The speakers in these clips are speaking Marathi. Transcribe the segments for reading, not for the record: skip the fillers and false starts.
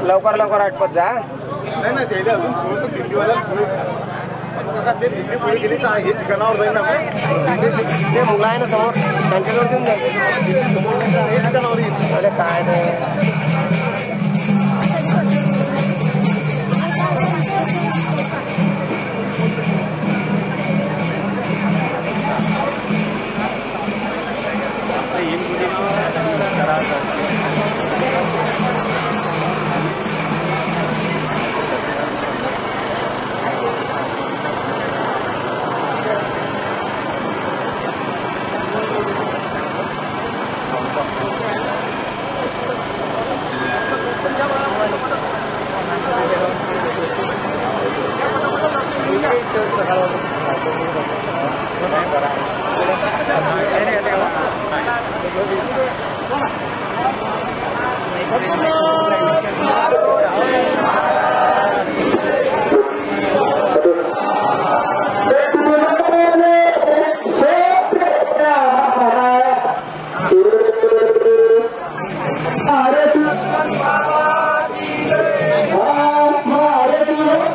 लवकर लवकर आटपत जा. नाही ना ते अजून थोडंसं दिल्लीवाला ते दिल्ली पुढे गेली तर हे ठिकाणावर जाईल ना ते मुलं आहे ना समोर त्यांच्याकडे देऊन जाईल समोर हे ठिकाणावर येईल. अरे काय नाही भारत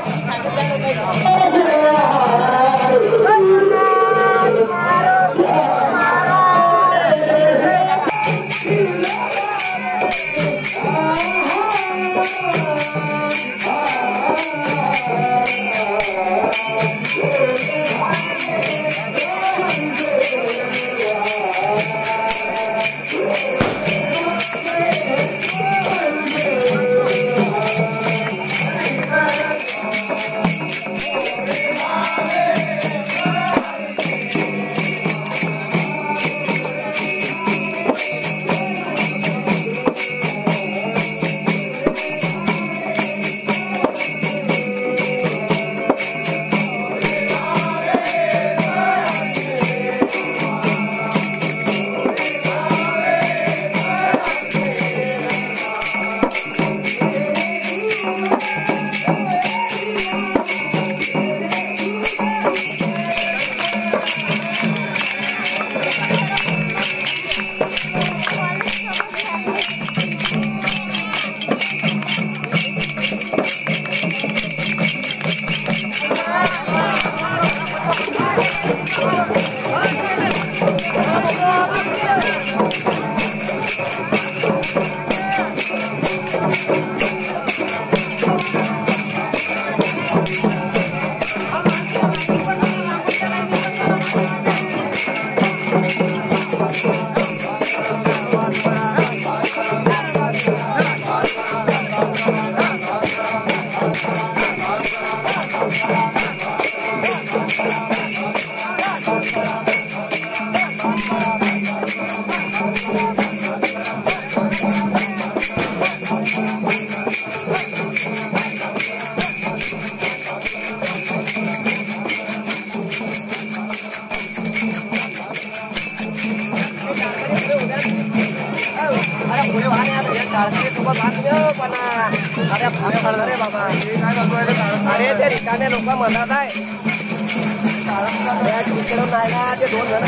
अरे ते रिकामे लोक म्हणत आहे तिकडून नाही ना ते 2 जण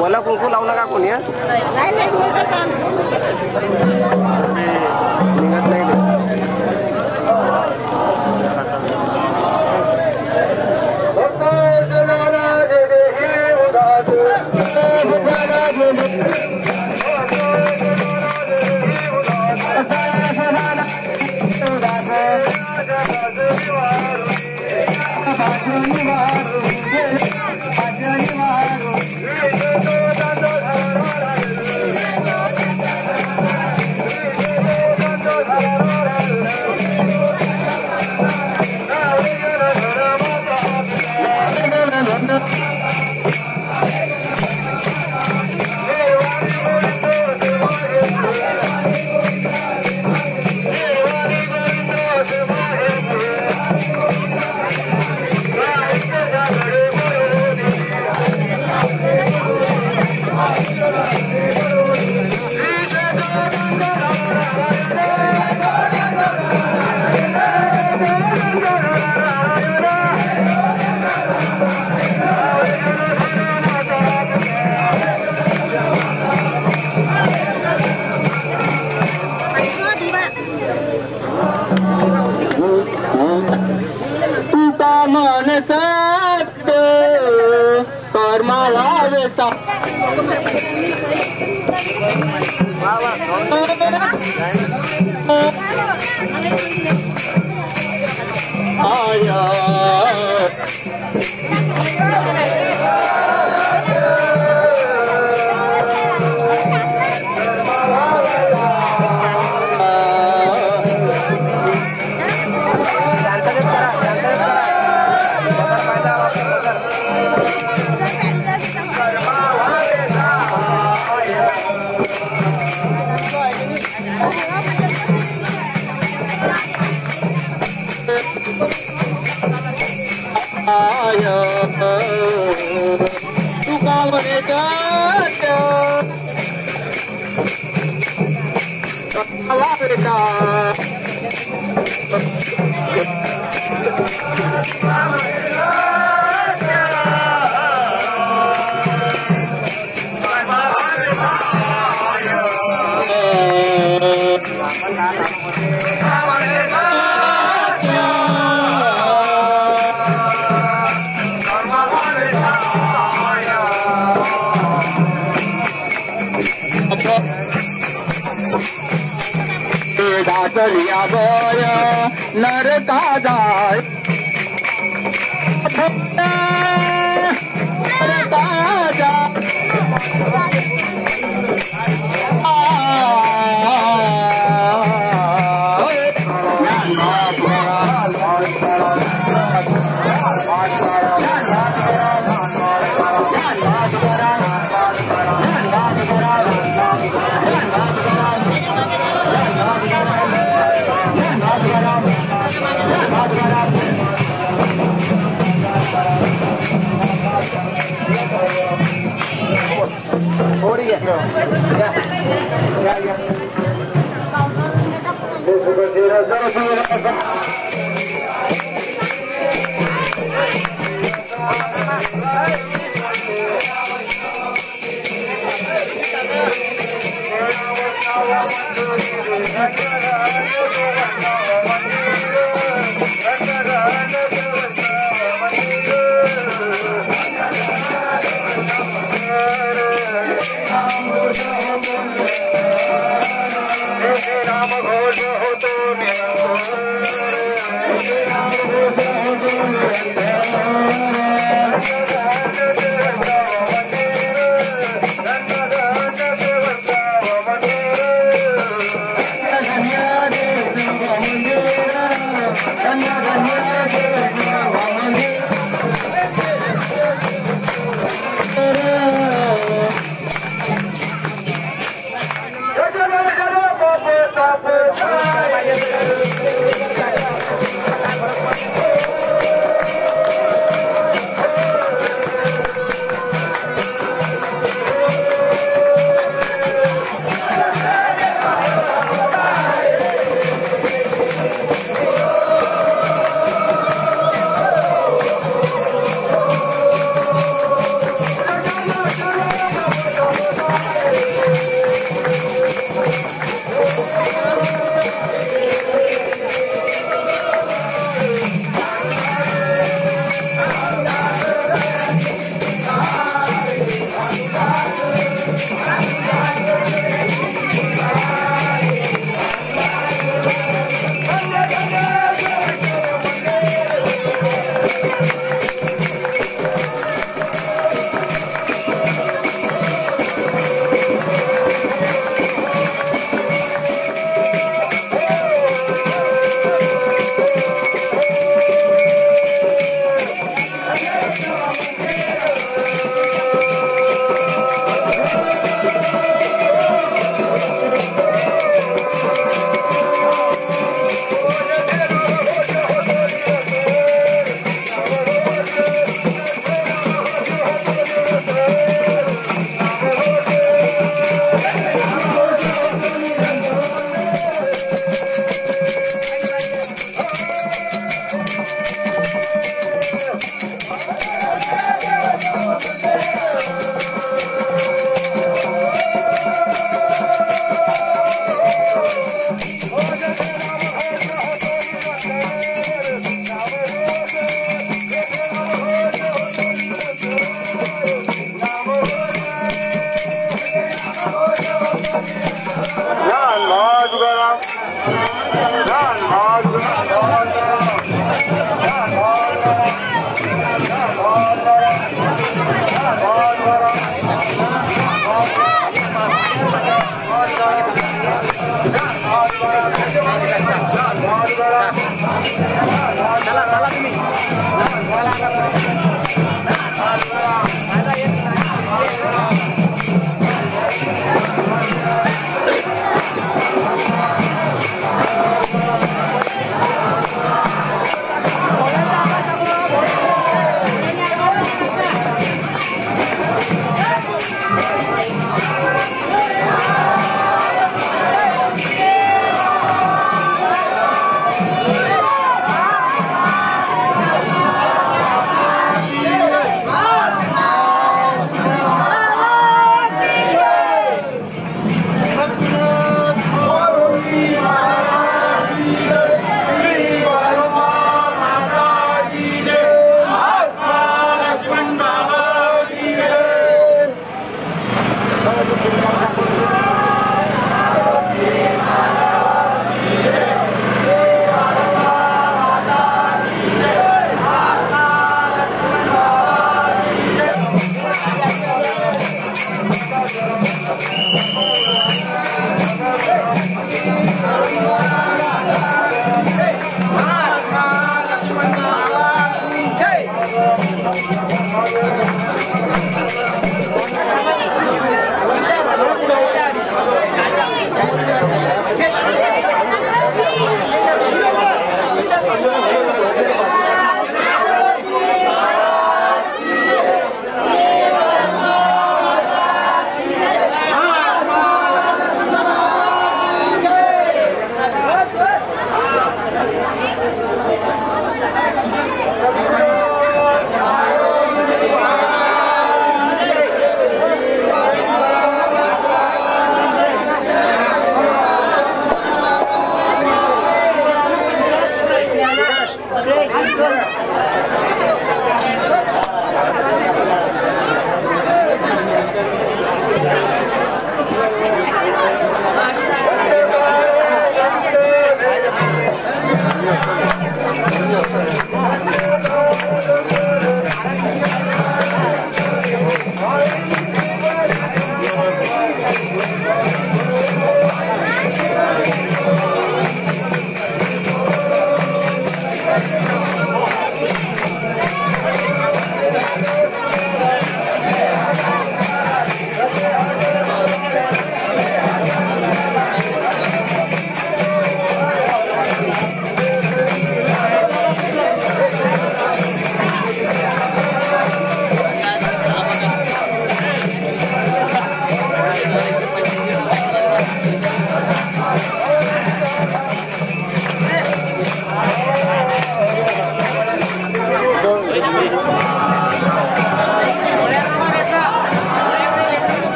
मला कुंकू लावू नका कोणी निघत नाही चलिया बर नरका जाय नरका जाय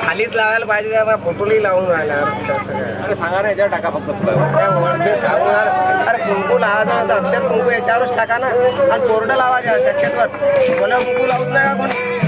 खालीच लावायला पाहिजे बा, फोटोली लावून राहिला अरे सांगा ना याच्यावर टाका फक्त मी सांगून अरे कुंकू लावायचा तर अक्षर कुंकू याच्यावरच टाका ना आणि बोर्ड लावायचा शक्यतोवर कोणा कुंकू लावूच नाही का कोणी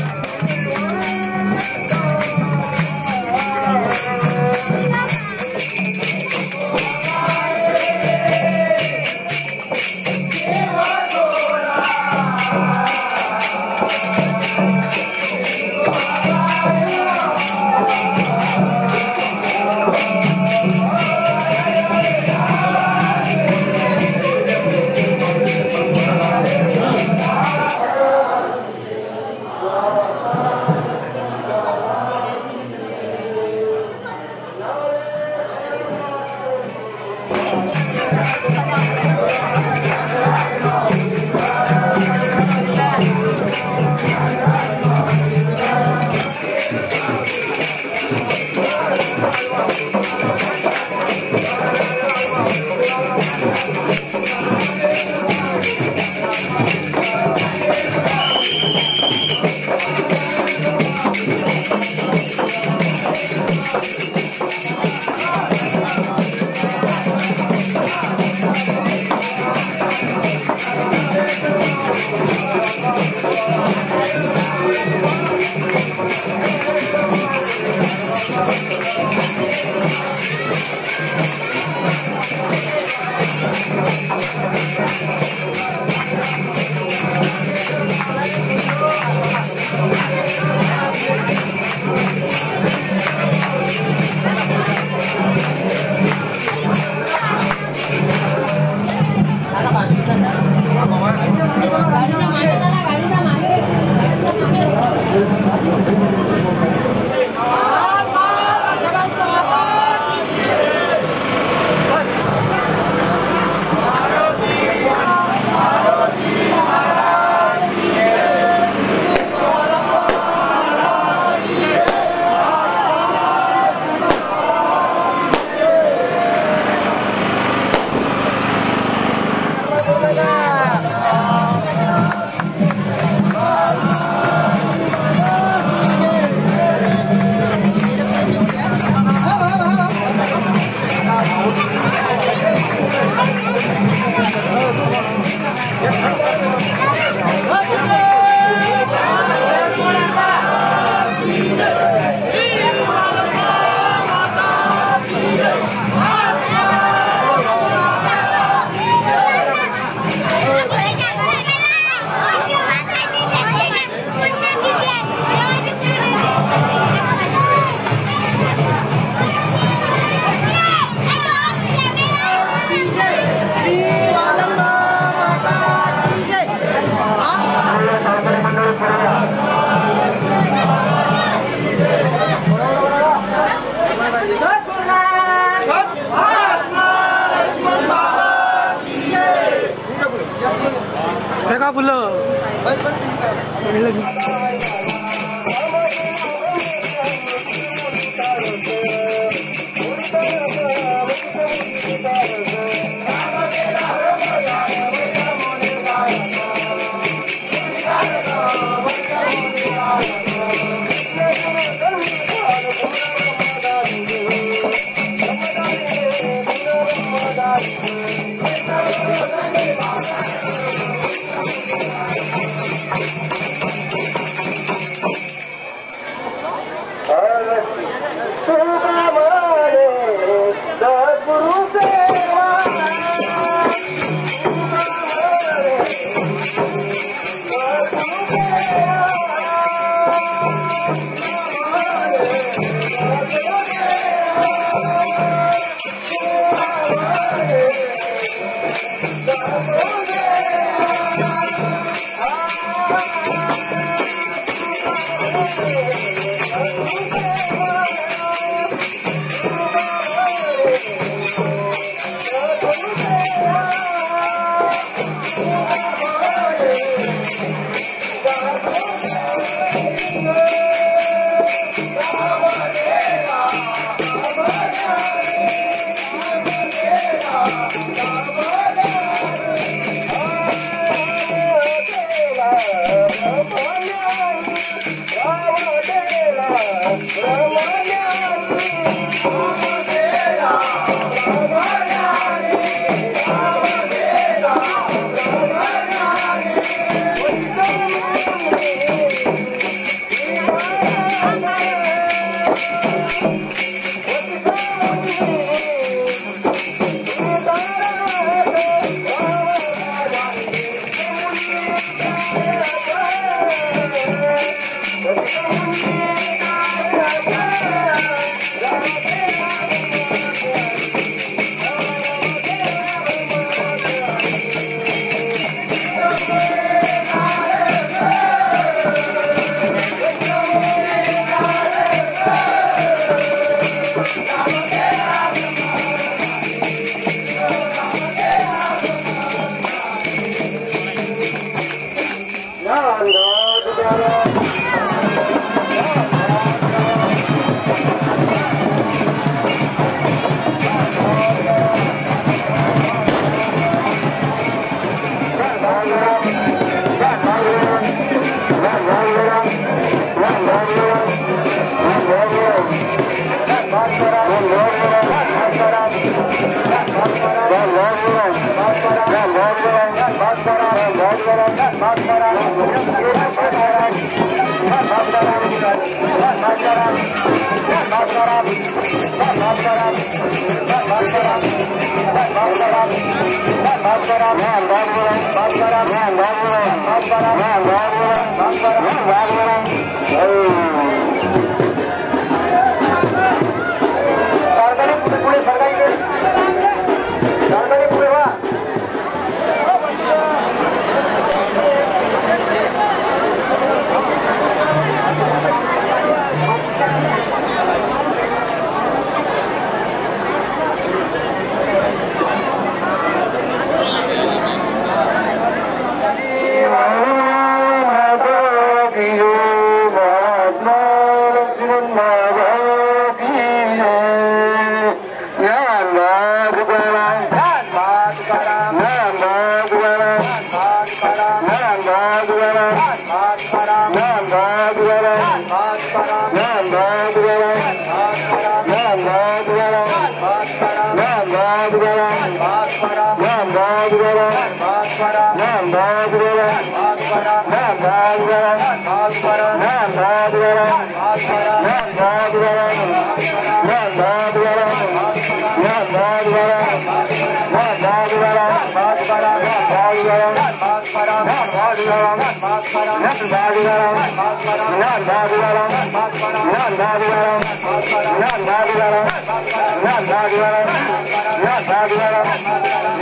का फुलं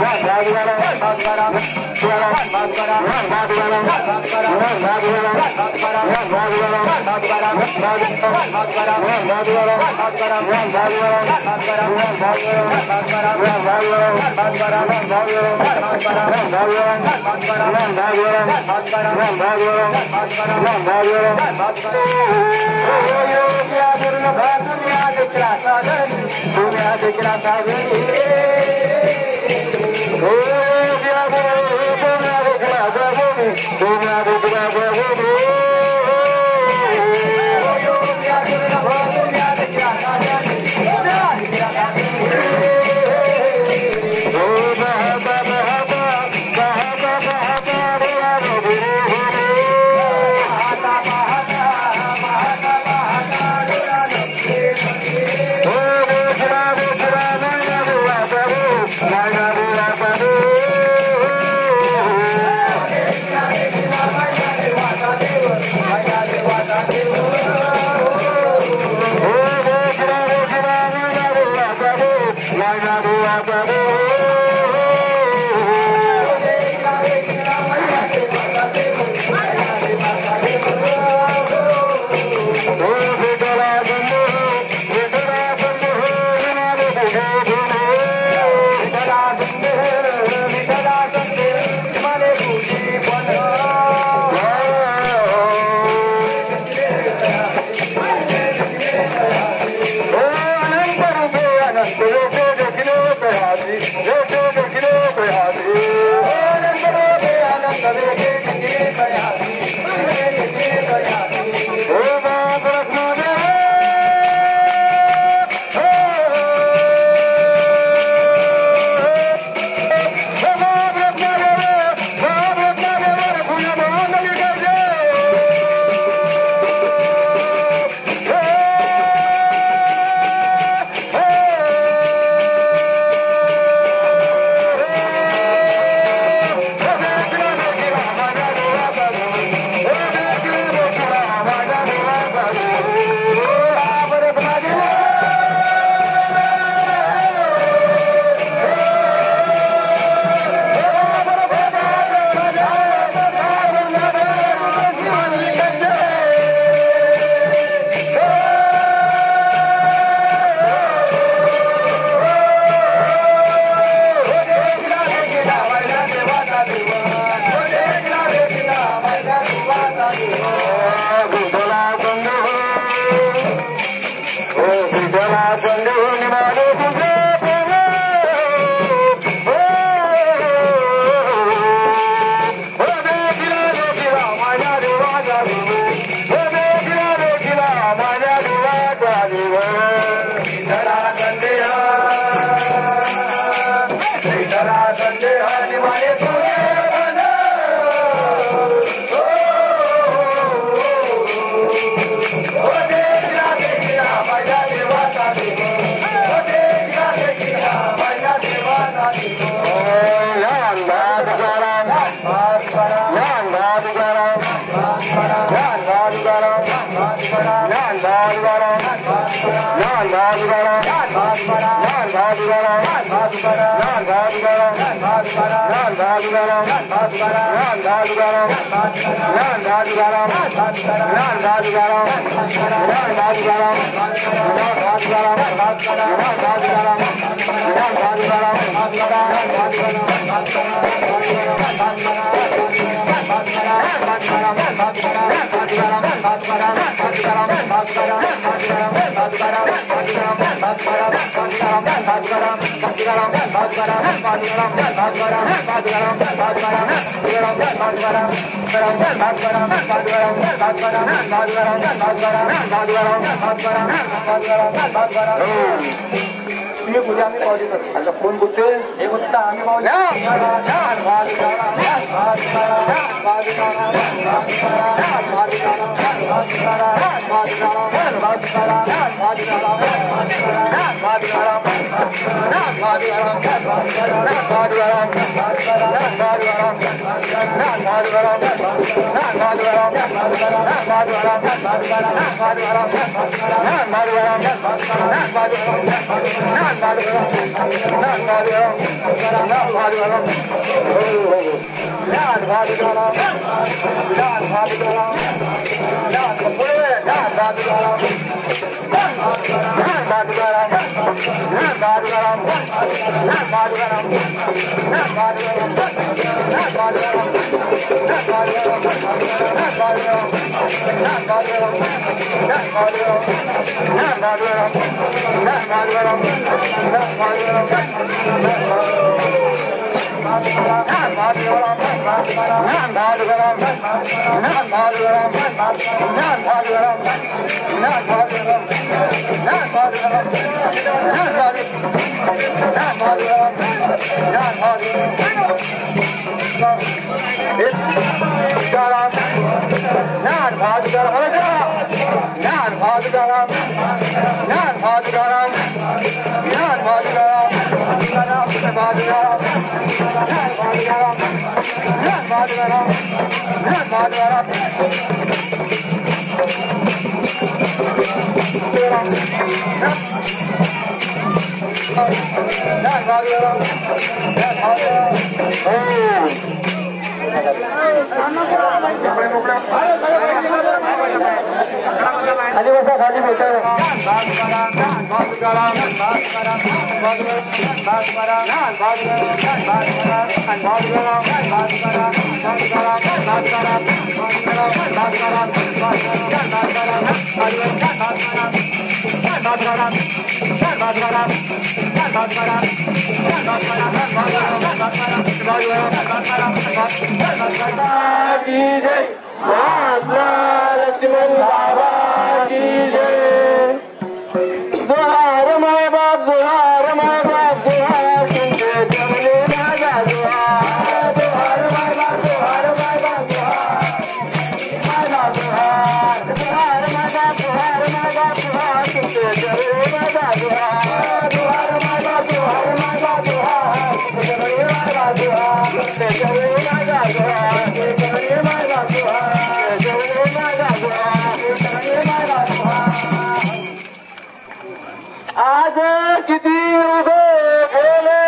Nah, कोण बोलते हे बोलता आम्ही आज किती उभे गेले,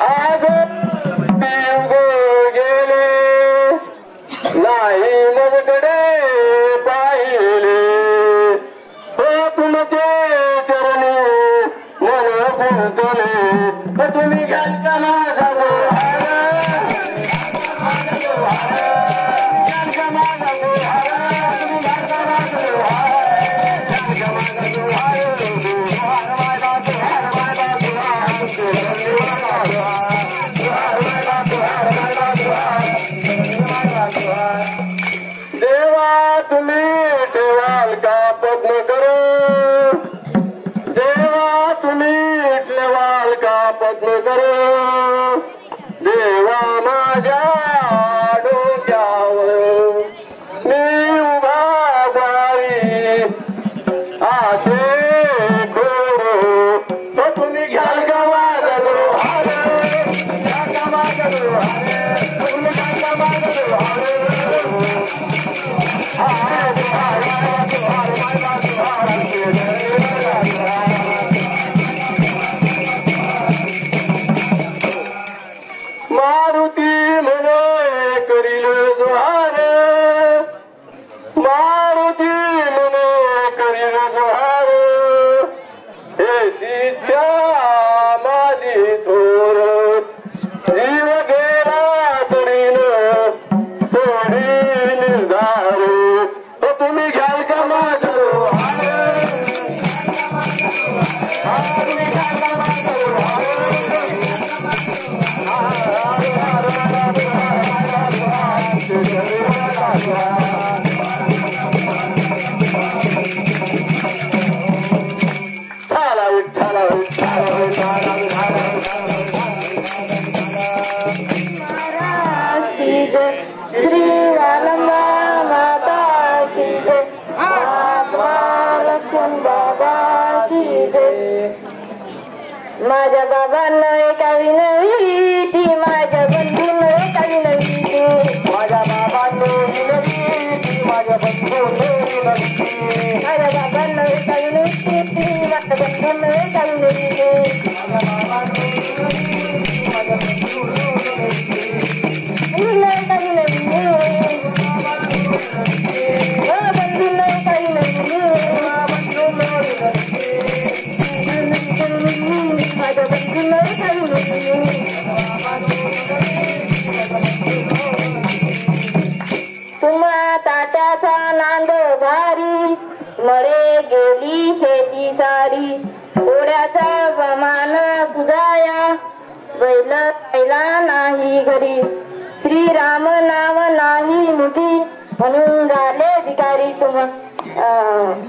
आज किती उभे गेले, नाही मजकडे पाहिले, हो तुमचे चरणी मन गुंतले, हो तुम्ही घालता माझा देवा तुम्ही ठेवाल का पद्म करू, देवा तुम्ही ठेवाल का पद्म करू, देवा माझ्या डोक्यावर मी उभा जाई आशे खोडो, तो तुम्ही घ्याल का माझा दुहार, घ्याल का माझा दुहार, तुम्ही घ्याल का माझा दुहार, मारुती म्हणे करील दुहार, मारुती म्हणे करील दुहार, हे तिच्या माझी थोर, जीव गेला तरीन थोडी निर्धार, तो तुम्ही घ्याल का माझा दुहार, तुम्ही घ्याल का माझा दुहार, श्री वालंबा माता की जय, महात्मा लक्ष्मण बाबा की जय. माझ्या बाबांना एका विनवी ती, माझ्या बंधूंना एका विनवी ती, माझ्या बाबांना माझ्या बाबांना काही नाही माझ्या बंधूंना काही नाही तुम्हा तात्याचा नांद भारी मळे गेली शेती सारी ओढ्याचा प्रमाण पुजाया बैल पहिला नाही घरी श्रीराम नाव नाही मुठी म्हणून झाले भिकारी तुम्हा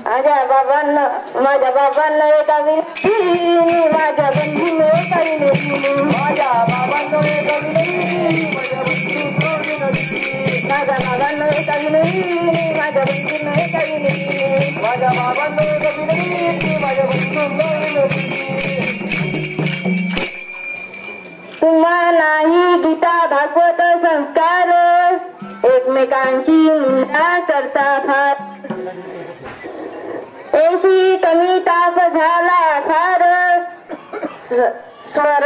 माझ्या बाबांना एका विनंती माझ्या बंधूने एका विनंती माझ्या बाबांना एका विनंती माझ्या बाबांना एका विनंती माझ्या बंधूंना एका विनंती माझ्या बाबांना एका विनंती माझ्या बंधूंना विनंती तुम्हा नाही गीता भागवत संस्कार एकमेकांशी निंदा करता फार एशी कमी ताप झाला फार स्वर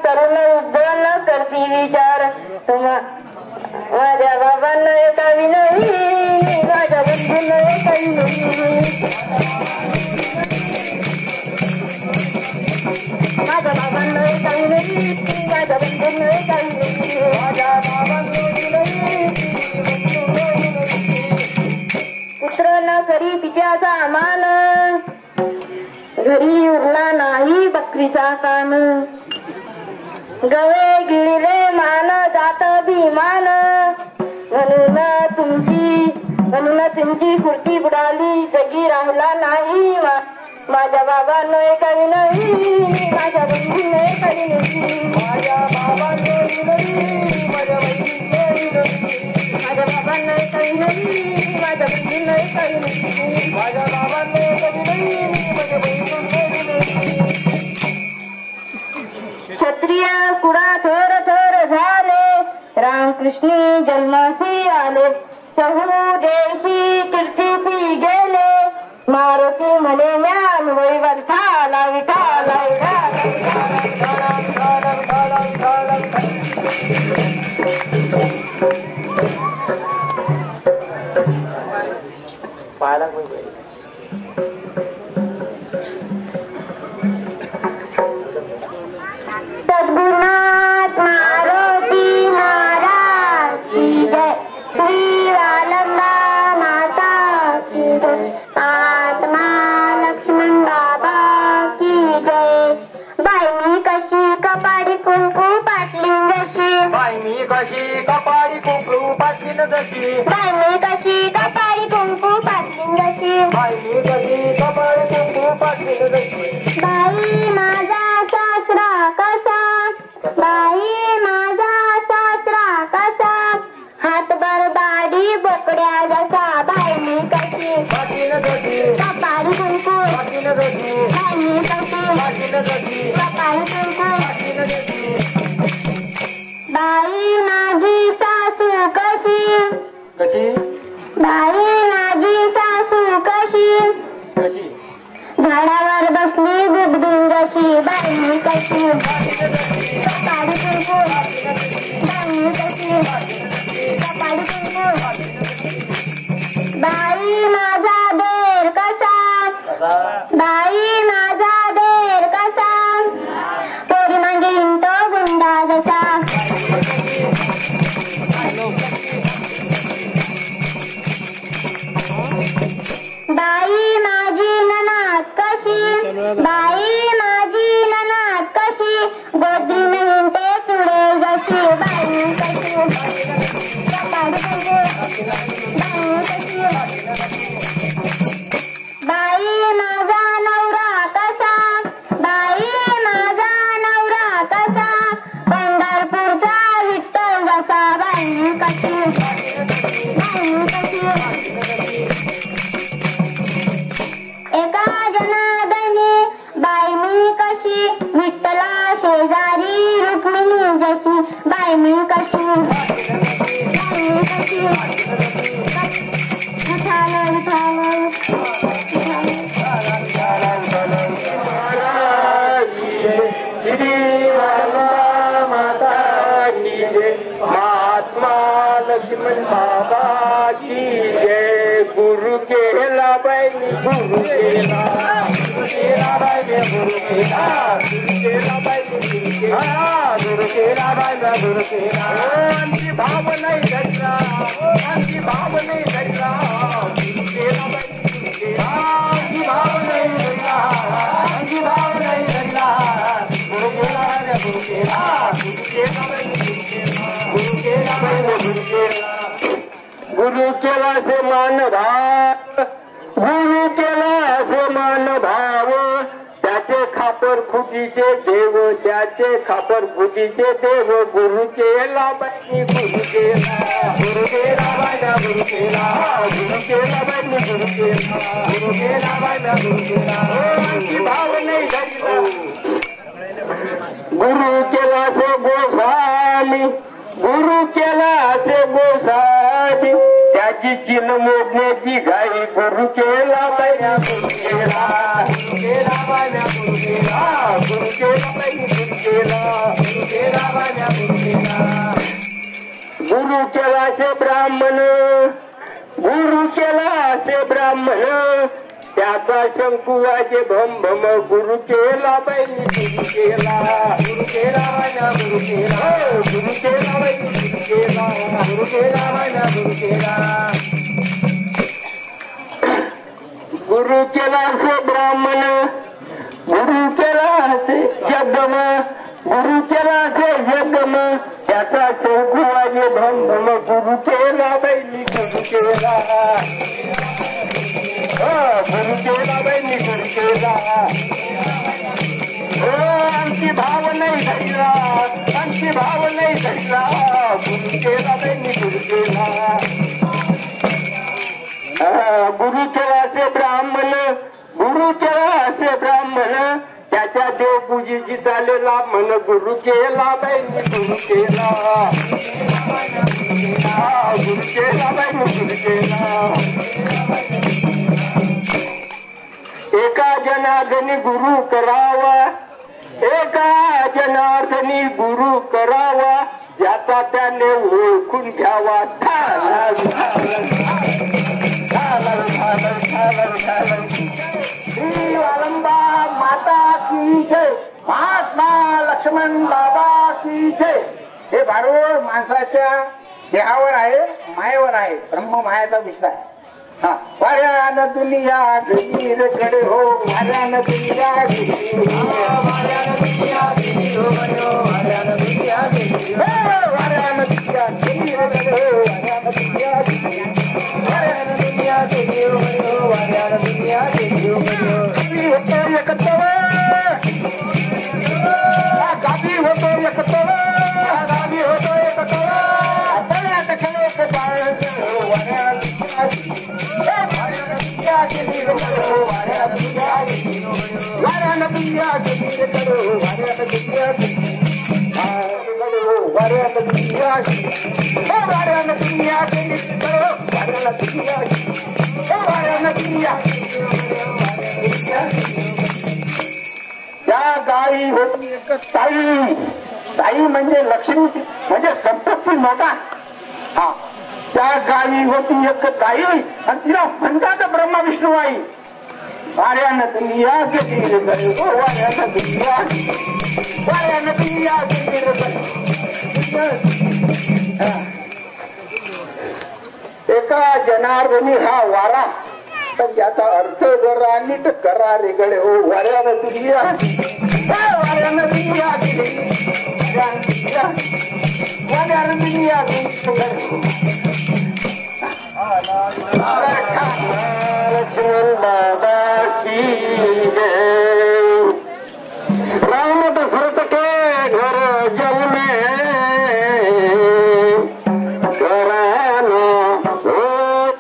तरुण उद्भवन करती विचार तुम्हा माझ्या बाबांना एका विनंती माझ्या बंधूंना एका विनंती माझ्या बाबांना एका विनंती माझ्या बंधूंना एका विनंती माझ्या बाबांना पुत्र न करी पित्याचा मान घरी उरला नाही बकरीचा कान गवे गिळले मान जात भीमान म्हणून तुमची कुर्ती बुडाली जगी राहिला नाही माझ्या बाबांनो एका विनंती माझ्या बंधूंना एका विनंती माझ्या बाबांनो विनंती माझ्या बंधूंना विनंती माझ्या बाबांना एका विनंती माझ्या बंधूंना एका विनंती माझ्या बाबांना एका विनंती माझ्या बंधूंना विनंती क्षत्रिय कुडा थोर थोर झाले रामकृष्णी जन्मासी आले चहू देशी कीर्तीसी गेले मारुती म्हणे ज्ञान वैवर ठाला विठाला सद्गुरुनाथ मारुती महाराज की जय श्री वालंबा माता की जय आत्मा लक्ष्मण बाबा की जय बाई मी कशी कपाडी कुंकू पाटलीन जशी बाई मी कशी कपाळी कुंकू पाटलीन जशी बाई मी कशी कपाडी कुंकू पाटलीन जशी बाई मी कशी कपाळी कुंकू पाटलीन जशी बाई माझा सासरा कसा बाई माझा सासरा कसा हातभर बाडी बोकड्या जसा बाई मी कशी पाटलीन जशी कपाडी कुंकू पाटलीन जशी बाई मी कशी पाटलीन जशी कपाडी कुंकू पाटलीन जशी बाई माझी सासू कशी कशी बाई माझी सासू कशी कशी झाडावर बसली गुबडून जशी बाई मी कशी कपाडी कुंकू बाई मी कशी कपाडी कुंकू बाई माझा देर कसा बाई माझा देर कसा पोरी मागे हिंडतो गुंडा जसा बाई माझी ननाद कशी बाई माझी ननाद कशी गोदरीने हिंडते चुडे जशी बाई कशी कपाडी कुंकू बाई कशी बाई माझा नवरा कसा बाई माझा नवरा कसा पंढरपूरचा विठ्ठल जसा बाई कशी एका जनार्दनी बाई मी कशी विठ्ठला शेजारी रुक्मिणी जशी बाई मी कशी बाई मी कशी महात्मा लक्ष्मण बाबा की जय। गुरु केला बैनी गुरु केला, गुरु केला बैनी गुरु केला, गुरु केला बैनी गुरु केला, गुरु केला बैना गुरु केला। आमची भाव नाही धरला, आमची भाव नाही धरला, गुरु केला बैनी गुरु केला, आमची भाव नाही धरला, आमची भाव नाही धरला, गुरु केला गुरु केला, गुरु केला बैनी गुरु केला, गुरु केला बैनी गुरु केला। गुरु केला से मान भाव, गुरु केला से मान भाव, त्याचे खापर खुटीचे देव, त्याचे खापर खुटीचे देव। गुरु केला बैनी गुरु केला, गुरु केला बैना गुरु केला, गुरु केला बैनी गुरु केला, गुरु केला बैना गुरु केला। आमची भाव नाही धरला, गुरु केला से गोस्वामी, गुरु केला से गोसावी, त्याची चिन्ह मोडण्याची घाई। गुरु केला बैना गुरु केला, गुरु केला बैना गुरु केला, गुरु केला बैनी गुरु केला, गुरु केला बैना गुरु केला। गुरु केला से ब्राह्मण, गुरु केला से ब्राह्मण, त्याचा शंकुवाचे भम भम। गुरु केला बैनी गुरु केला, गुरु केला बैना गुरु केला, गुरु केला बैनी गुरु केला, गुरु केला बैना गुरु केला। गुरु केला से ब्राह्मण, गुरु केला से यज्ञम, गुरु केला से यज्ञम, त्याचा शंकुवाचे भम भम। गुरु केला बैनी गुरु केला, गुरु केला बैनी गुरु केला। आमची भाव नाही धरला, आमची भाव नाही धरला, गुरु केला बैनी गुरु केला। गुरु केला से ब्राह्मण, गुरु केला से ब्राह्मण, त्याच्या देवपूजेची चालेला मन। गुरु केला बैनी गुरु केला, गुरु केला बैनी गुरु केला। एका जनार्दनी गुरु करावा, एका जनार्दनी गुरु करावा, ज्याचा त्याने ओळखून घ्यावा। श्री वालंबा माता की जय, महात्मा लक्ष्मण बाबा की जय। हे भांडवल माणसाच्या देहावर आहे, मायेवर आहे, ब्रह्म मायाचा विषय आहे। वाऱ्यान दुनिया गीर कडे हो, वाऱ्यान दुनिया गीर, वाऱ्यान दुनिया गीर हो, वाऱ्यान दुनिया गीर, वाऱ्यान दुनिया गीर कडे हो, वाऱ्यान दुनिया गीर, वाऱ्यान दुनिया गीर हो, वाऱ्यान दुनिया गीर हो। गावी होतो एकत्र, गावी होतो एकत्र, गावी होतो एकत्र, तळ्यात खेळ बाळ हो, वाऱ्यान दुनिया गीर, वाऱ्यान दुनिया गीर हो, वाऱ्यान दुनिया गीर, वाऱ्यान दुनिया गीर करो, वाऱ्यान दुनिया गीर, वाऱ्यान दुनिया गीर, वाऱ्यान दुनिया गीर करो, वाऱ्यान दुनिया गीर, वाऱ्यान दुनिया गीर, त्या गावी होती एक ताई, ताई म्हणजे लक्ष्मी, म्हणजे संपत्ती मोठा। हा, त्या गावी होती एक ताई आणि तिला म्हणतात ब्रह्मा विष्णू आई। वाऱ्यानं दुनिया गीर करे, वाऱ्यानं दुनिया, वाऱ्यानं दुनिया गीर करे। एका जनार्दनी हा वारा, तर याचा अर्थ जरा नीट करा रे गडे हो। वाऱ्यानं दुनिया, वाऱ्यानं दुनिया गेली, वाऱ्यानं दुनिया गेली। लक्ष्मण बाबा की जय। राम दशरथ के घर जल में घराना हो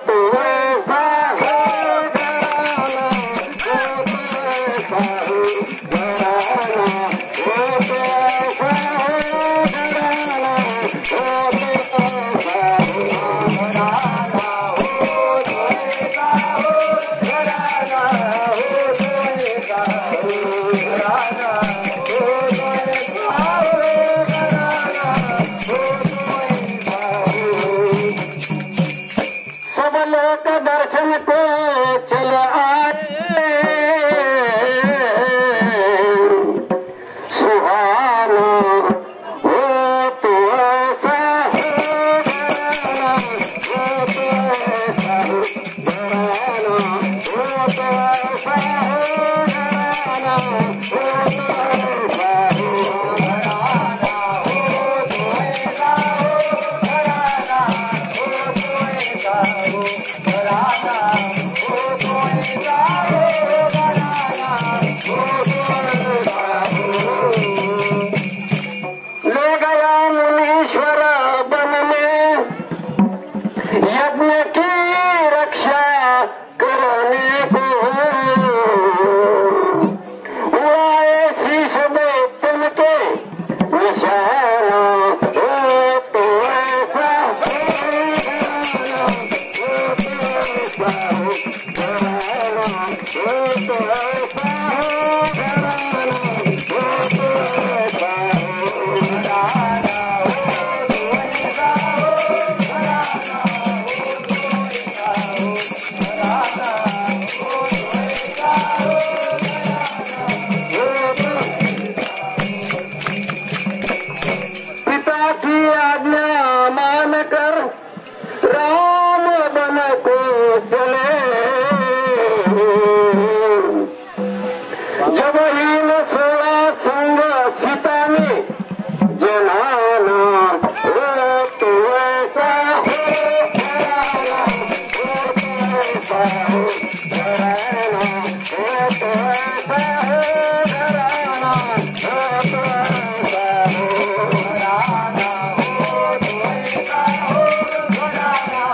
तो वैसा हो, घराना हो तो वैसा हो, घराना हो तो वैसा हो, घराना हो तो वैसा हो, घराना हो तो वैसा ले गया मुनीश्वर बन में यज्ञ की रक्षा करने को उड़ाए शीश में तुमके निशाना हो तो ऐसा पिता की आज्ञा मानकर राम बन को चले जब ही न सोड़ा संग सीता में जनाना हो तो ऐसा हो घराना, हो तो ऐसा हो घराना, हो तो ऐसा हो घराना, हो तो ऐसा हो घराना, हो तो ऐसा हो घराना,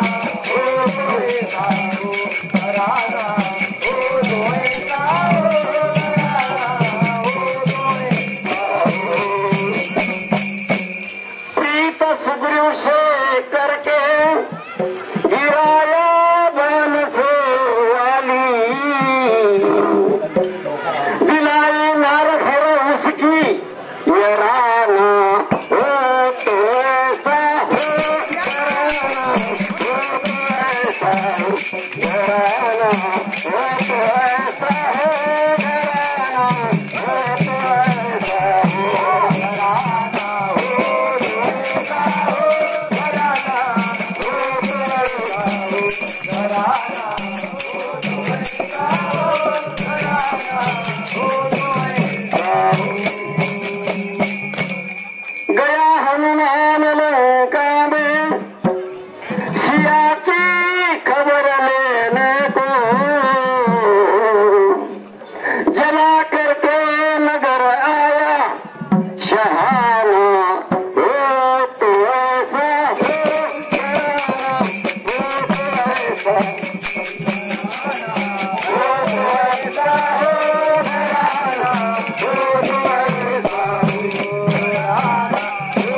हो तो ऐसा हो घराना, हो तो ऐसा हो प्रीत सुग्रीव से करके गिराया बन से वाली दिलाई नार फिर उसकी ये राना हो तो ऐसा हो घराना, हो तो ऐसा हो घराना, हो तो ऐसा हो घराना, हो तो ऐसा हो घराना, हो तो ऐसा हो घराना, हो तो ऐसा हो घराना, हो तो ऐसा हो घराना, हो तो ऐसा हो। गया हनुमान लंका में सिया की खबर लेने को जला करके नगर आया शहाना हो तो ऐसा हो घराना, हो तो ऐसा हो तो ऐसा हो घराना, हो तो ऐसा हो घराना, हो तो ऐसा हो घराना, हो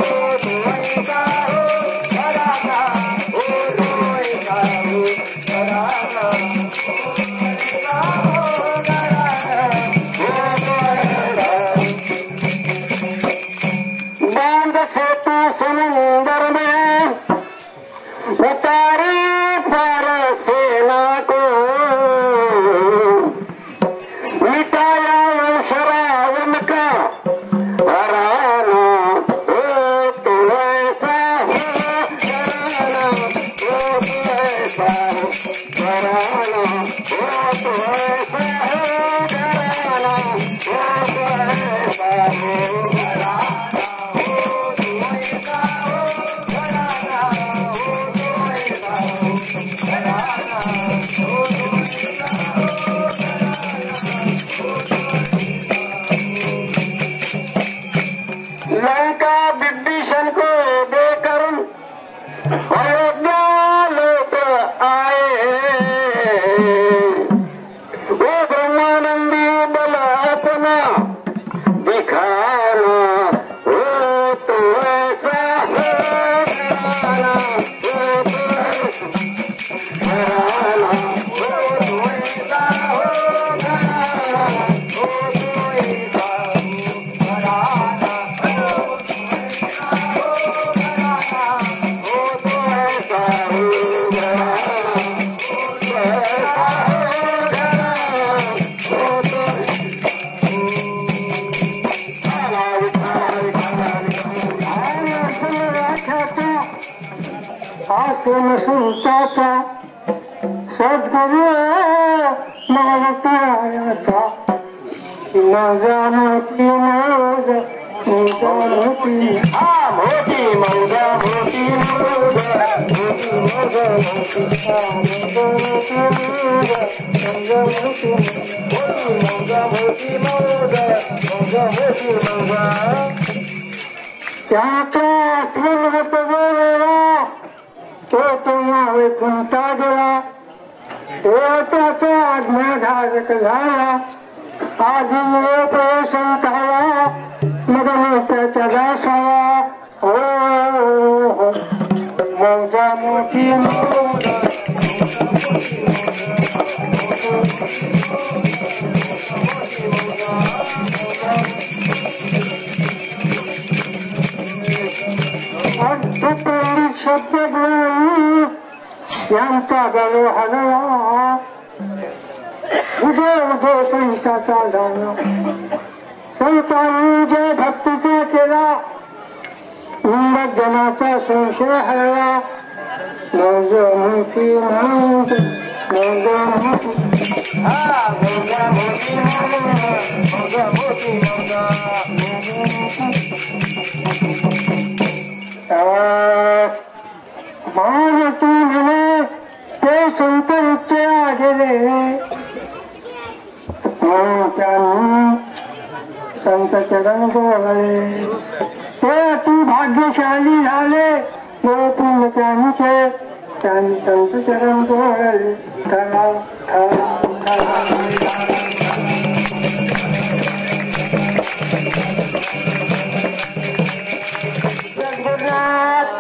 तो ऐसा हो घराना, हो तो ऐसा हो घराना, हो तो ऐसा बांध सेतु समुंदर में उतारी पार सेना को मिटाया वंश रावण का हराना हो तो ऐसा हो घराना, हो तो ऐसा हो घराना, हो तो ऐसा हो घराना, हो तो ऐसा हो घराना, हो तो ऐसा हो घराना, हो तो ऐसा हो घराना, हो तो ऐसा हो लंका विभीषण को देकर अयोध्या लौट आए वो ब्रह्मानंदी बल अपना दिखाना हो तो ऐसा हो घराना, हो तो ऐसा घराना, हो तो ऐसा हो घराना, हो तो ऐसा हो घराना, हो तो ऐसा हो घराना, हो तो ऐसा हो घराना, हो तो ऐसा हो घराना, हो तो आसन सुनता सदगुरु मानता आया था मौजा मोठी मौज मौजा मोठी हा मोठी मौजा मोठी मौज मोठी मौजा मोठी मौजा मोठी मौजा मोठी मौज मौजा मोठी मौजा त्याचा आठवण वेळा तो तेव्हा वैकुंठा गेला तो त्याचा आज्ञाधारक झाला आधी प्रवेशन झाला मग त्याच्या दासाला हो मौजा मोठी मौजा शब्द यांचा गलो हलवा उदय उदय संताचा झाला संतांनी जय भक्तीचा केला जनाचा संशय हरला मौज मोठी मौज मौज मोठी मौजा मोठी मौजा मोठी मौजा तू म्हणे ते संत इच्छा गेले संत चरण गोवले ते तू भाग्यशाली झाले पुण्य त्यांचे संत चरण गोवले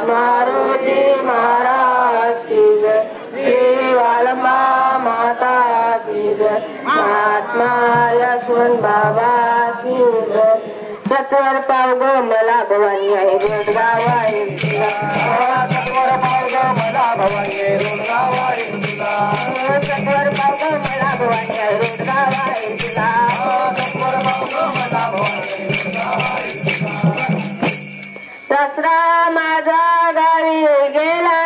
मारुती महाराज की जय श्री वालमा माता की जय महात्मा यशवंत बाबा की जय सत्वर पावग मला भवानी आहे रोजगाव आहे सत्वर पावग मला भवानी आहे रोजगाव आहे सत्वर पावग मला भवानी आहे रोजगाव आहे सत्वर पावग मला भवानी आहे रोजगाव आहे सासरा माझा गावी गेला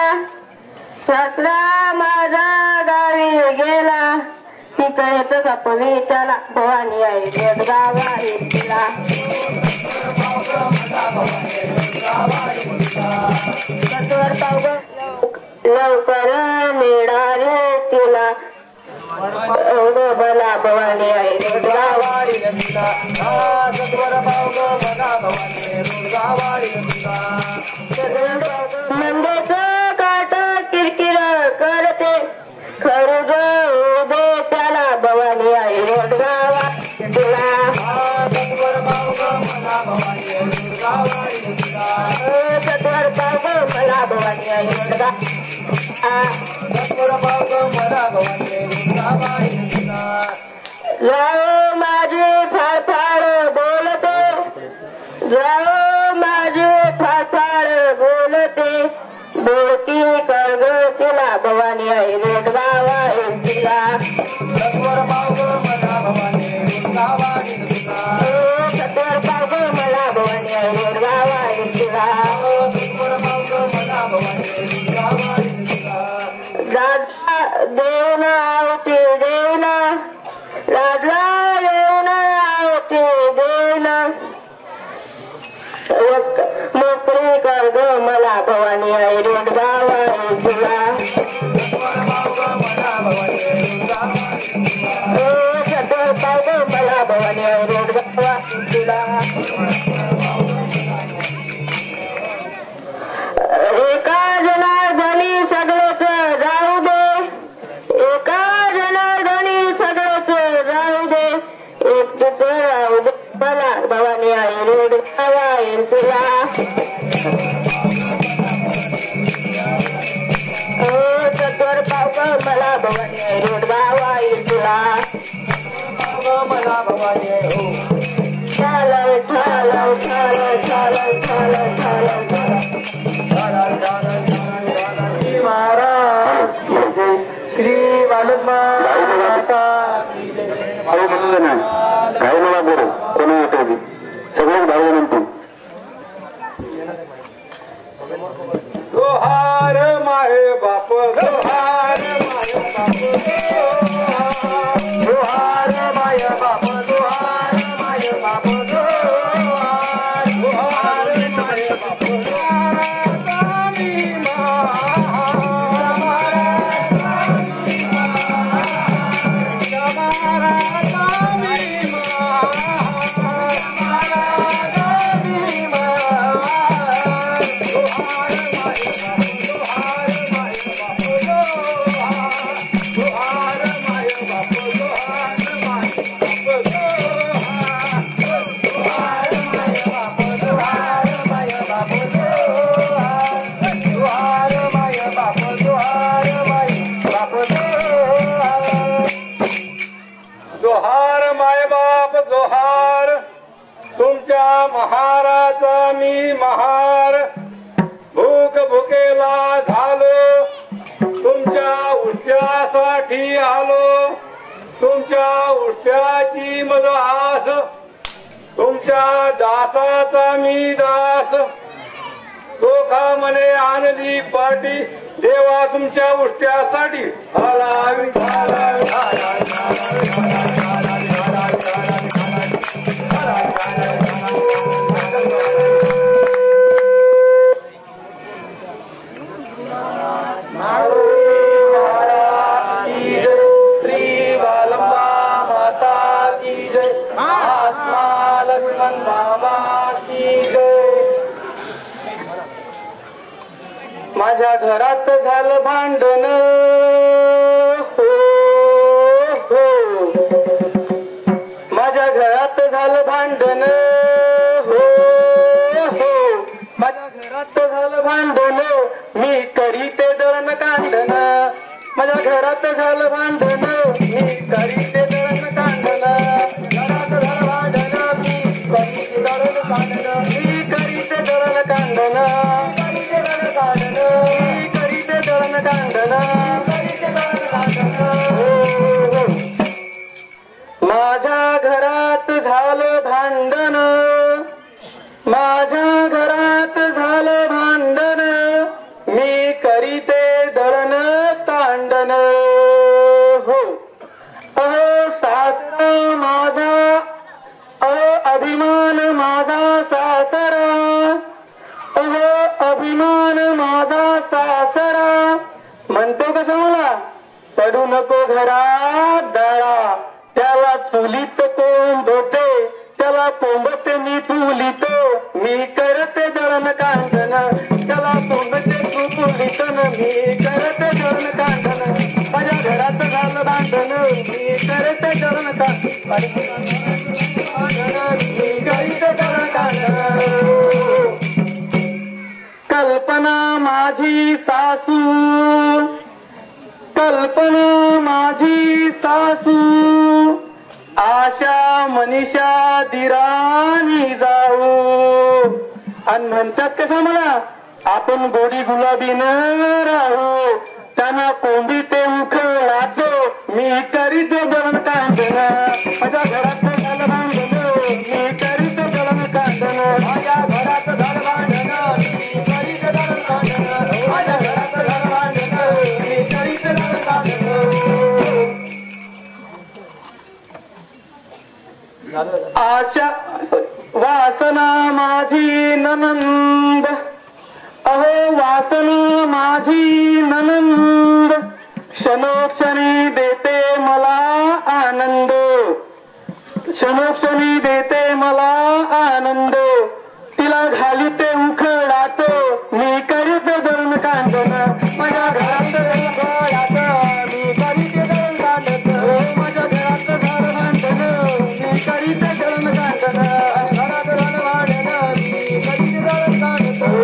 सासरा माझा गावी गेला तिकडेच कपवी त्याला भवानी आहे रोजगाव आहे तिला सत्वर पावग लवकर मिळाले तिला मला भवानी आहे रोजगाव आहे तिला सत्वर पावग मला भवानी आहे रोजगाव आहे मंदेच काट किरकिर करते खरुज उभे त्याला भवानी आहे रोजगाव तुला सत्वर पावग मला भवानी आहे रोजगाव सत्वर पावग मला भवानी आहे रोजगाव सत्वर पावग मला भवानी आहे रोजगाव जाओ माझे फाळफाळ बोलते जाओ माझे फाळफाळ बोलते बोलती कर्ग तिला भवानी आहे रोजगाव आहे तिला सत्वर पावग मला भवानी आहे रोजगाव आहे सत्वर पावग मला भवानी आहे रोजगाव आहे तिला सत्वर पावग मला भवानी आहे रोजगाव आहे दादा देऊन आवती देऊन राजला देऊन आवती देऊन मोकळी कर ग मला भवानी आहे रोजगाव आहे तुला सत्वर पावग मला भवानी आहे रोजगाव आहे तुला एका जनार्दनी सगळेच जाऊ दे एका जनार्दनी सगळेच जाऊ दे एकटीच राहू दे मला भवानी आहे रोजगाव आहे तुला सत्वर पावग मला भवानी आहे रोजगाव आहे तुला मला भवानी आहे हो चालव चालव चालव चालव चालव चालव महाराज श्री बालमा भाऊ म्हणून नाही काही मला बोलू कोणी येतो सगळेच भाऊ म्हणतो दोहार माये बाप दोहार माये बाप दोहार माये बाप दोहार महाराचा मी महार भूक भुकेला झालो तुमच्या उष्ट्यासाठी आलो तुमच्या उष्ट्याची मज आस तुमच्या दासाचा मी दास दोखा मने आणली पाटी देवा तुमच्या उष्ट्यासाठी श्री वालंबा माता की जय महात्मा लक्ष्मण बाबा की जय माझ्या घरात झालं भांडण हो हो माझ्या घरात झालं भांडण हो हो माझ्या घरात झालं भांडण मी करीते दळण कांडण माझ्या घरात झालं भांडण मी करीते दळण कांडण घरात झालं भांडण मी करीते दळण कांडण मी करीते दळण कांडण माझ्या घरात झालं भांडण माझ्या घरात झालं भांडण मी करीते दळण कांडण हो अहो सासरा माझा अहो अभिमान माझा सासरा अहो अभिमान माझा सासरा म्हणतो कसं मला पडू नको घरात दाळा त्याला चुलीत कोंबते त्याला कोंबते मी चुलीत मी करते दळण कांडण त्याला कोंबते तू चुलीत मी करते दळण कांडण माझ्या घरात झालं भांडण मी करते दळण कांडण मी करते दळण कांडण कल्पना माझी सासू कल्पना माझी सासू आशा मनीषा दिराणी जाऊ आणि म्हणतात कसं मला आपण गोडी गुलाबीन राहू त्यांना कोंबी ते उखळातो मी करीतो दळण कांडण माझ्या घरात झालं भांडण मी करीतो दळण कांडण माझ्या घरात झालं भांडण मी करीतो दळण कांडण माझ्या घरात झालं भांडण मी करीतो दळण कांडण आशा वासना माझी ननंद अहो वासना माझी ननंद क्षणोक्षणी देते मला आनंद क्षणोक्षणी देते मला आनंद तिला घालिते उखळात मी करीते दळण कांडण माझ्या घरात मी करीते दळण कांडण माझ्या घरात घर भांडण मी करीते दळण कांडण घरात घर भांडण मी करीते दळण कांडण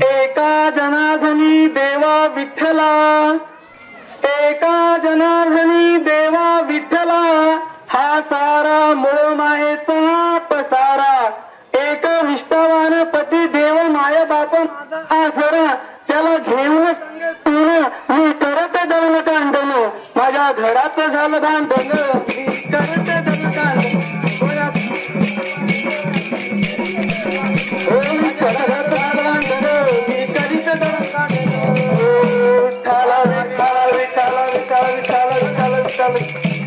एका जनार्दनी देवा विठ्ठला एका जनार्दनी देवा विठ्ठला हा सारा मूळ मायेचा पसारा एक निष्ठावान पती देव माया बाप माझा आसरा त्याला घेऊन सांगतून मी करते दळण कांडण माझ्या घरात झालं भांडण मी करते दळण कांडण मी करीते दळण कांडण विठ्ठला विठ्ठला विठ्ठला विठ्ठला विठ्ठला विठ्ठला विठ्ठला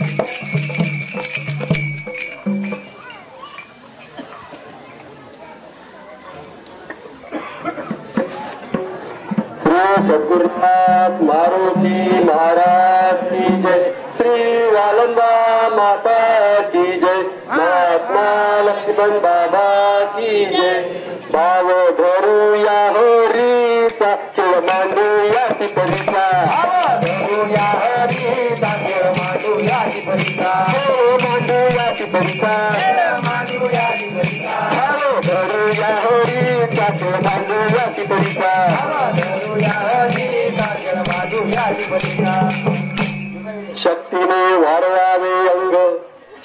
सद्गुरुनाथ मारुती महाराज की जय श्री वालंबा माता की जय महात्मा लक्ष्मण बाबा की जय भाव धरूया हरीचा खेळ मांडूया टिपरीचा धरूया हरीचा खेळ मांडूया टिपरीचा मांडूया टिपरीचा मांडूया टिपरीचा धरूया हरीचा खेळ मांडूया टिपरीचा शक्तीने वाढवावे अंग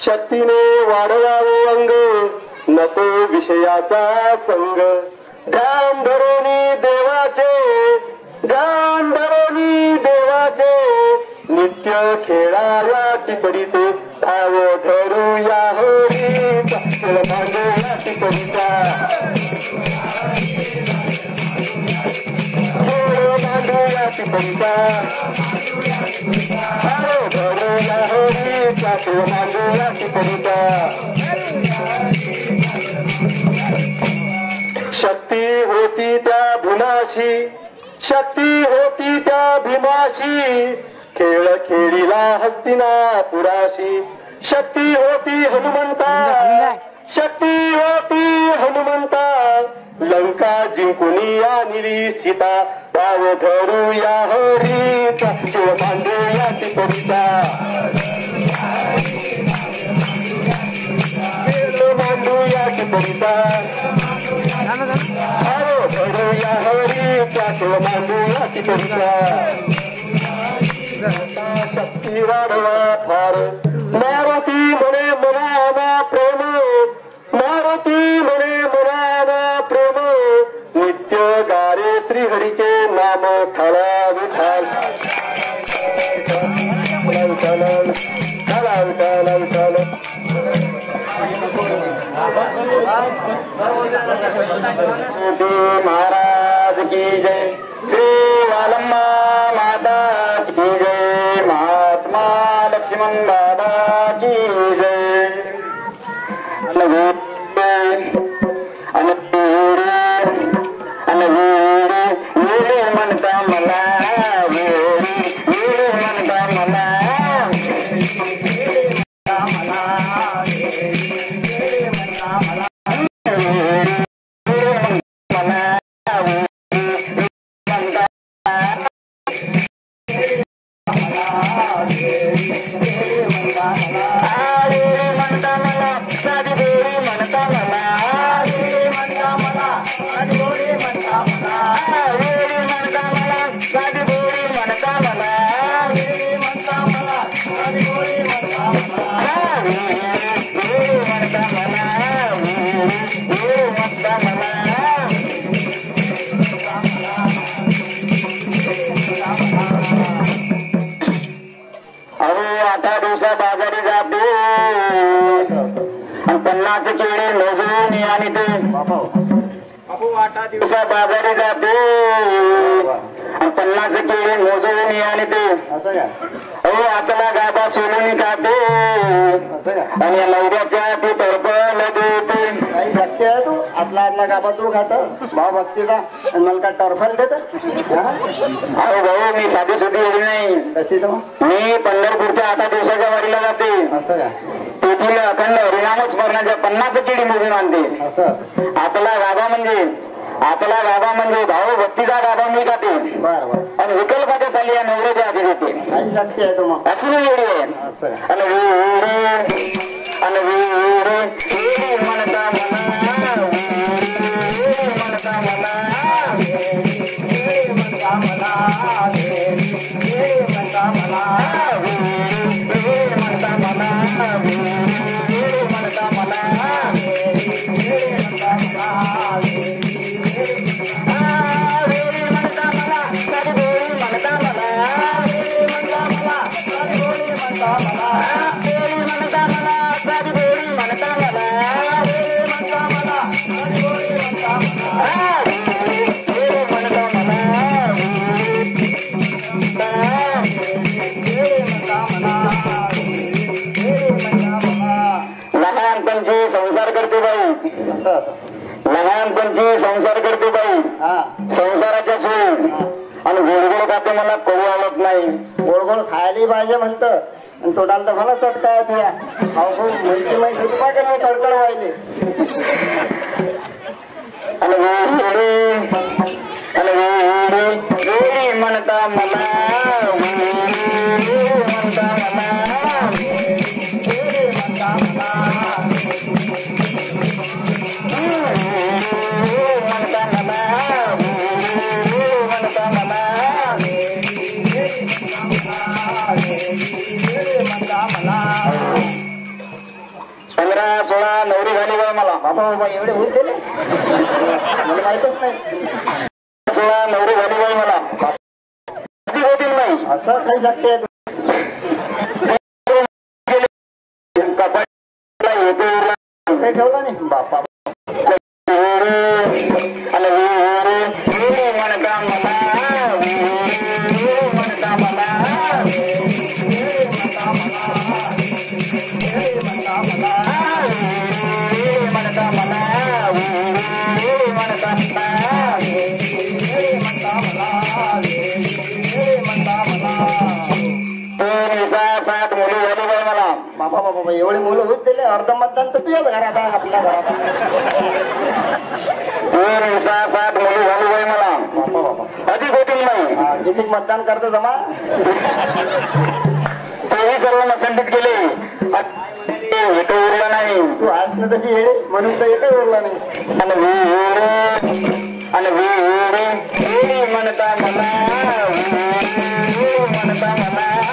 शक्तीने वाढवावे अंग नको विषयाचा संग ध्यान धरोनी देवाचे नित्य खेळाला टिपडिते भाव धरूया हरीचा भांडूया टिपडिता भांडूया टिपडिता भाव धरूया हरीचा भांडूया टिपडिता शक्ती होती त्या भीमाशी खेळ खेळीला हस्तिनापुराशी शक्ती होती हनुमंता लंका जिंकुनी आणली सीता भाव धरूया हरीचा बांधूया टिपडिता बांधूया टिपडिता धरूया हरीचा बांधूया टिपडिता शक्ती वाढवा फार मारुती म्हणे मनाना प्रेम नित्य गारे श्रीहरीचे नाम ठाला विठाल महाराज की जय श्री वालम्मा माता की जय महात्मा लक्ष्मण बाबा की जय म्हणता मला म्हणता मला बाजारी जाते 50 केळी मोजून आणि ते दिवसा बाजारी जाते 50 केळी मोजून आणि ते अहो आपला गाभा सोलून खाते आणि नवऱ्याच्या ती तरफल देते काही शक्य आहे तू आतला गाभा तू खात भाव भक्तीचा आणि मला का टर्फल देत अहो भाऊ मी साधी सुधी एवढी नाही कशी मी पंढरपूरच्या 8 दिवसाच्या वारीला जाते तेथील अखंड हरिनाम स्मरणाच्या 50 केळी मोजून आणते आपला गाभा म्हणजे भाऊ भक्तीचा गाभा मी खाते आणि विकल्पाच्या साली या नवऱ्याच्या आधी देते शक्ती आहे तुम्हाला अशी नाही एवढी आहे आणि म्हणता लहानपणची संसार करते बाई संसाराच्या सोयी आणि गोडगोड खाते मला कळू आवडत नाही गोडगोड खायला पाहिजे म्हणत आणि तोडाला तर मला चटका आहे तुझ्या माहिती कडकड व्हायले आणि म्हणता मला म्हणता 15 16 नवरी झाली बा मला. बाबा बाबा एवढे होईल त्याले मला माहितच नाही. 16 नवरी झाली बाई मला. कधी होतील नाही असं काही शक्य आहे? काही ठेवलं नाही बापा. बाबा बाबा एवढी मुलं होत दिले अर्ध मतदान तर तुझ्याच घरात आहे आपल्या घरात. 7 मुली झाली बाई मला. बाबा बाबा अधिक होतील नाही. किती मतदान करतो जमा तेही सर्व संधित गेले. एक उरला नाही. तू आज ना तशी येडे म्हणून तर एकही उरला नाही. आणि म्हणता मला म्हणता मला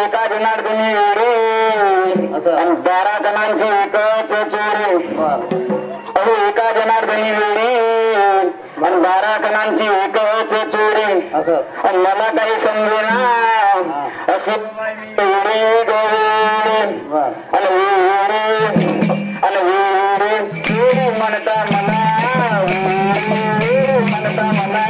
एका जनार्दनी रे 12 जणांची एकच चोरी. अहो एका जनार्दनी वेळी आणि 12 जणांची एकच चोरी. आणि मला काही समजेना अशी म्हणता मला म्हणता मला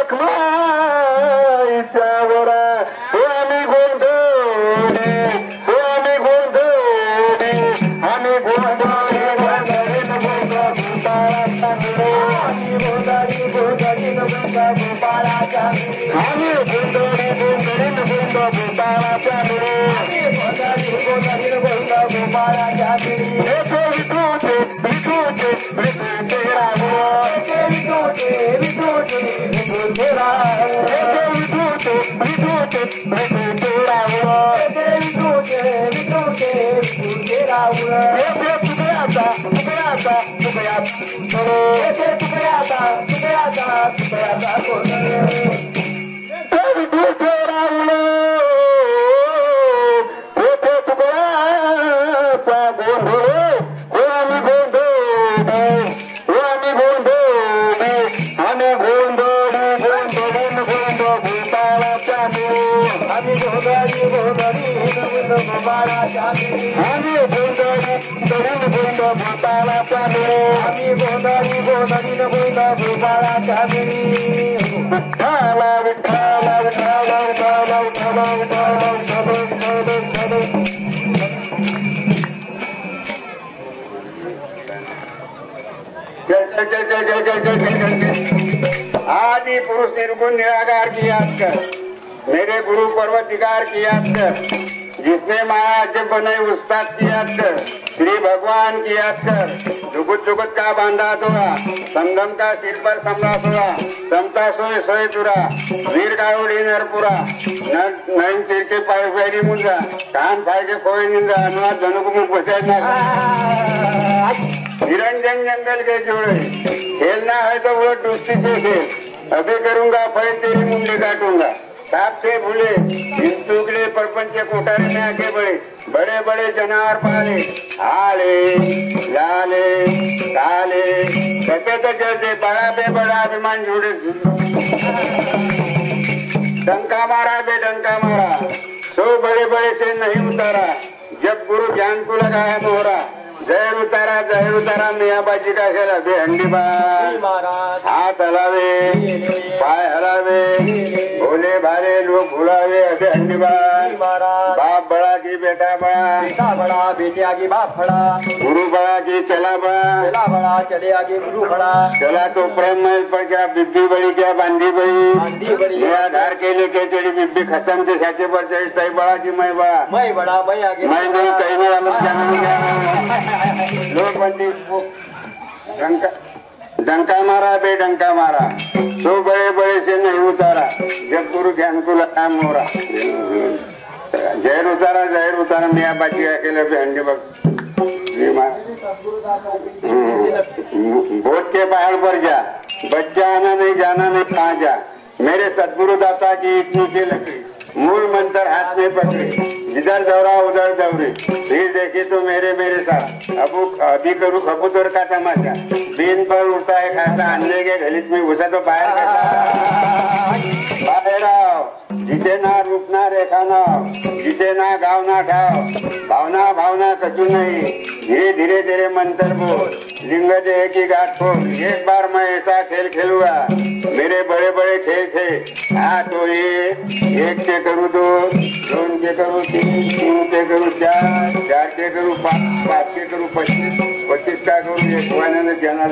Come on! गोपाळाच्या मिरी आम्ही गोंधळी गोंधळीन गोंध गोपाळाच्या मिरी गोपाळाच्या मिरी विठूचे विठूचे विठूचे राम विठूचे विठूचे विठूचे राम विठूचे विठूचे विठूचे राम विठूचे विठूचे विठूचे राम तुकड्याचा तुकड्याचा तुकड्याचा तुकड्याचा तुकड्याचा तुकड्याचा विठूचे राम येथे तुकड्याचा गोंधळ आम्ही गोंधळ आम्ही गोंधळ आम्ही गोंधळ गोंधळून गोंध गोपाळाच्या आम्ही गोंधळी गोंधळी गोपाळाच्या आम्ही गोंधळी तरुण गोंध गोपाळाच्या आम्ही गोंधळी गोंधळी गोंध गोपाळाच्या विठ्ठला विठ्ठला विठ्ठला विठ्ठला विठ्ठला विठ्ठला विठ्ठला आदि पुरुष निर्गुण निराकार की याद कर मेरे गुरु पर्वतिकार की याद कर जिसने माया जब बनाई उस्ताद की याद कर श्री भगवान की याद कर जुगत जुगत का बांधा तोड़ा संगम का सिर पर संभला सोड़ा समता सोए सोए तुरा वीर का उड़ी नरपुरा नैन सिर के पाए फेरी मुंजा कान फाय के कोई निंदा अनुवाद धनु को मुख बचाए ना निरंजन जंगल के जोड़े खेलना है तो वो दोस्ती से खेल अभी करूंगा फिर तेरी मुंडे काटूंगा साप से भूले टुकड़े प्रपंच कोठारे में आगे बढ़े बड़े बड़े जनावर पाले आले लाले काले कहते तो जैसे बड़ा पे बड़ा अभिमान जुड़े डंका मारा बे डंका मारा सो बड़े बड़े से नहीं उतारा जब गुरु ज्ञान को लगाया मोहरा जहर उतारा मियाबाजी का खेल अभी हंडी बार हाथ हलावे पाय हलावे भोले भाले लोग भुलावे अभी हंडी बार बाप बड़ा की बेटा बड़ा बड़ा बेटे आगे बाप खड़ा गुरु बड़ा की चला बड़ा चला बड़ा चले आगे गुरु खड़ा चला तो प्रेम महल पर क्या बिब्बी बड़ी क्या बांधी बड़ी बांधी बड़ी मेरा धार के लेके तेरी बिब्बी खत्म के साथे पर चढ़ी तई बड़ा की मैं बड़ा मैं बड़ा मैं आगे मैं नहीं कहीं नहीं अलग जाना लोग बंदी डंका मारा बे डंका मारा तो बड़े बड़े से नहीं उतारा जब गुरु ज्ञान को लगा मोरा जहर उतारा मियाँ बाजी अकेले पे हंडी बोट के पहाड़ पर जा बच्चा आना नहीं जाना नहीं कहाँ जा मेरे सदगुरु दाता की इतनी से लकड़ी मूल मंत्र हाथ में पकड़े जिधर दौरा उधर दौड़े फिर देखे तो मेरे साथ अभी करूँ कबूतर का तमाशा दिन पर उड़ता है खाता अंडे के गलित में घुसा तो बाहर आओ जिसे ना रूप ना रेखा ना जिसे ना गाँव ना ठाव भावना कचू नहीं धीरे धीरे तेरे मंत्र बोल लिंग देह की गाठ खोल एक बार मैं ऐसा खेल खेलूंगा मेरे बड़े बड़े खेल थे तो एक से करूँ दो के करूँ तीन के करूँ चार के करूँ पाँच के करूँ 25 का करूँ एक महीने जाना